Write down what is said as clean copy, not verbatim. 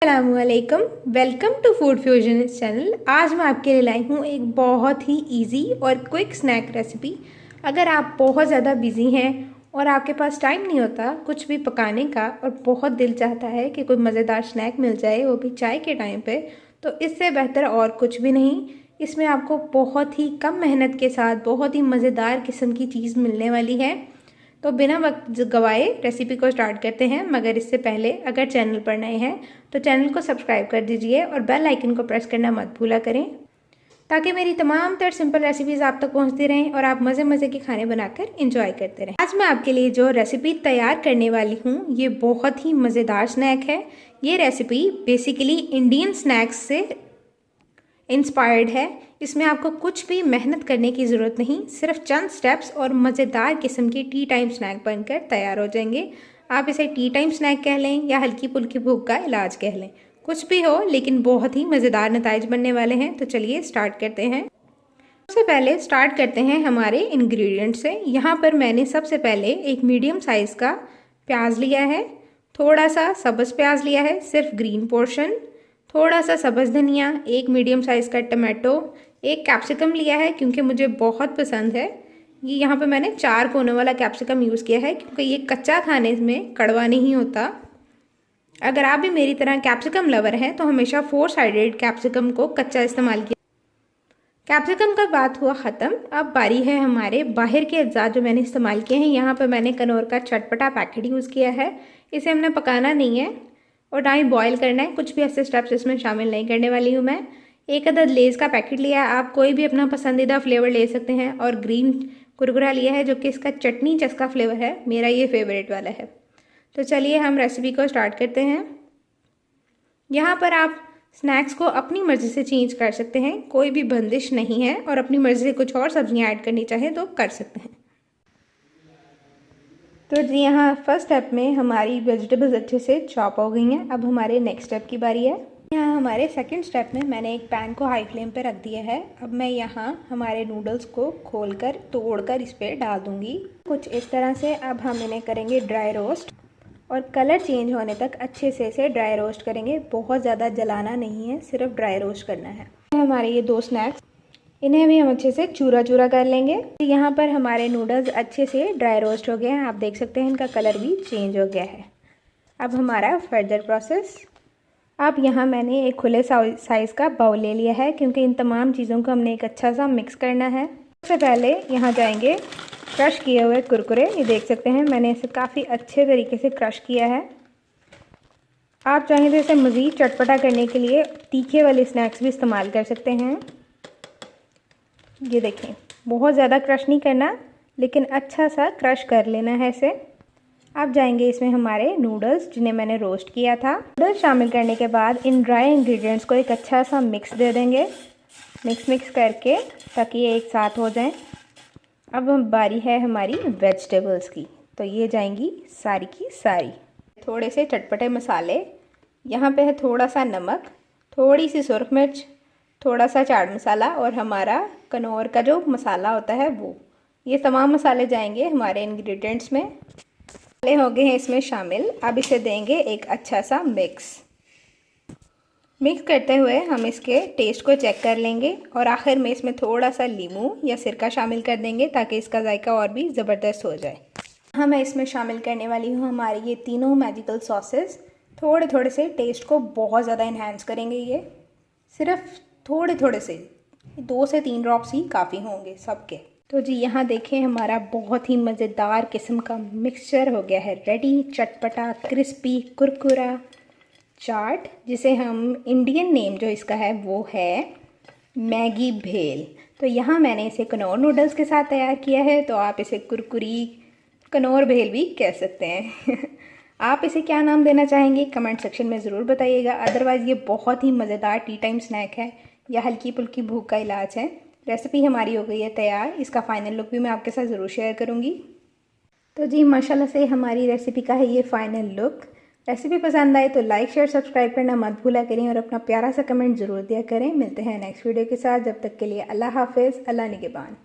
अस्सलाम वालेकुम, welcome to food fusion channel. आज मैं आपके लिए लाई हूँ एक बहुत ही इजी और क्विक स्नैक रेसिपी। अगर आप बहुत ज़्यादा बिजी हैं और आपके पास टाइम नहीं होता कुछ भी पकाने का और बहुत दिल चाहता है कि कोई मज़ेदार स्नैक मिल जाए, वो भी चाय के टाइम पे, तो इससे बेहतर और कुछ भी नहीं। इसमें आपको बहुत ही कम मेहनत के साथ बहुत ही मज़ेदार किस्म की चीज़ मिलने वाली है। तो बिना वक्त गवाए रेसिपी को स्टार्ट करते हैं, मगर इससे पहले अगर चैनल पर नए हैं तो चैनल को सब्सक्राइब कर दीजिए और बेल आइकन को प्रेस करना मत भूला करें, ताकि मेरी तमाम तर सिंपल रेसिपीज़ आप तक पहुंचती रहें और आप मज़े मज़े के खाने बनाकर एंजॉय करते रहें। आज मैं आपके लिए जो रेसिपी तैयार करने वाली हूँ ये बहुत ही मज़ेदार स्नैक है। ये रेसिपी बेसिकली इंडियन स्नैक्स से इंस्पायर्ड है। इसमें आपको कुछ भी मेहनत करने की ज़रूरत नहीं, सिर्फ चंद स्टेप्स और मज़ेदार किस्म की टी टाइम स्नैक बनकर तैयार हो जाएंगे। आप इसे टी टाइम स्नैक कह लें या हल्की फुल्की भूख का इलाज कह लें, कुछ भी हो, लेकिन बहुत ही मज़ेदार नताइज बनने वाले हैं। तो चलिए स्टार्ट करते हैं। सबसे पहले स्टार्ट करते हैं हमारे इंग्रेडिएंट से। यहाँ पर मैंने सबसे पहले एक मीडियम साइज़ का प्याज लिया है, थोड़ा सा सब्ज़ प्याज लिया है, सिर्फ ग्रीन पोर्शन, थोड़ा सा सब्ज़ धनिया, एक मीडियम साइज़ का टमाटो, एक कैप्सिकम लिया है क्योंकि मुझे बहुत पसंद है। ये यहाँ पे मैंने 4 कोनों वाला कैप्सिकम यूज़ किया है क्योंकि ये कच्चा खाने में कड़वा नहीं होता। अगर आप भी मेरी तरह कैप्सिकम लवर हैं तो हमेशा 4 साइडेड कैप्सिकम को कच्चा इस्तेमाल किया। कैप्सिकम का बात हुआ ख़त्म। अब बारी है हमारे बाहर के अज्जा जो मैंने इस्तेमाल किए हैं। यहाँ पर मैंने कनौर का चटपटा पैकेट यूज़ किया है। इसे हमने पकाना नहीं है और ना ही बॉयल करना है, कुछ भी ऐसे स्टेप्स इसमें शामिल नहीं करने वाली हूँ मैं। एक अदद लेज़ का पैकेट लिया है, आप कोई भी अपना पसंदीदा फ्लेवर ले सकते हैं, और ग्रीन कुरकुरा लिया है जो कि इसका चटनी चस्का फ्लेवर है, मेरा ये फेवरेट वाला है। तो चलिए हम रेसिपी को स्टार्ट करते हैं। यहाँ पर आप स्नैक्स को अपनी मर्ज़ी से चेंज कर सकते हैं, कोई भी बंदिश नहीं है, और अपनी मर्ज़ी से कुछ और सब्जियाँ ऐड करनी चाहें तो कर सकते हैं। तो जी यहाँ फर्स्ट स्टेप में हमारी वेजिटेबल्स अच्छे से चॉप हो गई हैं। अब हमारे नेक्स्ट स्टेप की बारी है। यहाँ हमारे सेकंड स्टेप में मैंने एक पैन को हाई फ्लेम पर रख दिया है। अब मैं यहाँ हमारे नूडल्स को खोलकर तोड़कर इस पर डाल दूँगी कुछ इस तरह से। अब हम इन्हें करेंगे ड्राई रोस्ट और कलर चेंज होने तक अच्छे से इसे ड्राई रोस्ट करेंगे। बहुत ज़्यादा जलाना नहीं है, सिर्फ ड्राई रोस्ट करना है। हमारे ये 2 स्नैक्स, इन्हें भी हम अच्छे से चूरा चूरा कर लेंगे। यहाँ पर हमारे नूडल्स अच्छे से ड्राई रोस्ट हो गए हैं, आप देख सकते हैं इनका कलर भी चेंज हो गया है। अब हमारा फर्दर प्रोसेस, अब यहाँ मैंने एक खुले साइज़ का बाउल ले लिया है क्योंकि इन तमाम चीज़ों को हमने एक अच्छा सा मिक्स करना है। सबसे पहले यहाँ जाएंगे क्रश किए हुए कुरकुरे। ये देख सकते हैं मैंने इसे काफ़ी अच्छे तरीके से क्रश किया है। आप चाहें तो इसे मज़ीद चटपटा करने के लिए तीखे वाले स्नैक्स भी इस्तेमाल कर सकते हैं। ये देखें, बहुत ज़्यादा क्रश नहीं करना, लेकिन अच्छा सा क्रश कर लेना है इसे। अब जाएंगे इसमें हमारे नूडल्स जिन्हें मैंने रोस्ट किया था। नूडल्स शामिल करने के बाद इन ड्राई इंग्रेडिएंट्स को एक अच्छा सा मिक्स दे देंगे, मिक्स करके ताकि ये एक साथ हो जाएं। अब बारी है हमारी वेजिटेबल्स की, तो ये जाएंगी सारी की सारी। थोड़े से चटपटे मसाले, यहाँ पे है थोड़ा सा नमक, थोड़ी सी सुरख मिर्च, थोड़ा सा चाट मसाला और हमारा कनौर का जो मसाला होता है वो। ये तमाम मसाले जाएंगे हमारे इंग्रेडिएंट्स में। मसाले हो गए हैं इसमें शामिल। अब इसे देंगे एक अच्छा सा मिक्स करते हुए हम इसके टेस्ट को चेक कर लेंगे, और आखिर में इसमें थोड़ा सा नींबू या सिरका शामिल कर देंगे ताकि इसका जायका और भी ज़बरदस्त हो जाए। हाँ, मैं इसमें शामिल करने वाली हूँ हमारे ये तीनों मैजिकल सॉसेस। थोड़े थोड़े से टेस्ट को बहुत ज़्यादा इन्हांस करेंगे। ये सिर्फ थोड़े से 2 से 3 ड्रॉप्स ही काफ़ी होंगे सबके। तो जी यहाँ देखें हमारा बहुत ही मज़ेदार किस्म का मिक्सचर हो गया है रेडी। चटपटा क्रिस्पी कुरकुरा चाट, जिसे हम इंडियन नेम जो इसका है वो है मैगी भेल। तो यहाँ मैंने इसे कनौर नूडल्स के साथ तैयार किया है, तो आप इसे कुरकुरी कनौर भेल भी कह सकते हैं। आप इसे क्या नाम देना चाहेंगे कमेंट सेक्शन में ज़रूर बताइएगा। अदरवाइज़ ये बहुत ही मज़ेदार टी टाइम स्नैक है या हल्की फुल्की भूख का इलाज है। रेसिपी हमारी हो गई है तैयार, इसका फाइनल लुक भी मैं आपके साथ ज़रूर शेयर करूँगी। तो जी माशाल्लाह से हमारी रेसिपी का है ये फाइनल लुक। रेसिपी पसंद आए तो लाइक शेयर सब्सक्राइब करना मत भूला करें और अपना प्यारा सा कमेंट ज़रूर दिया करें। मिलते हैं नेक्स्ट वीडियो के साथ, जब तक के लिए अल्लाह हाफिज़, अल्लाह निगहबान।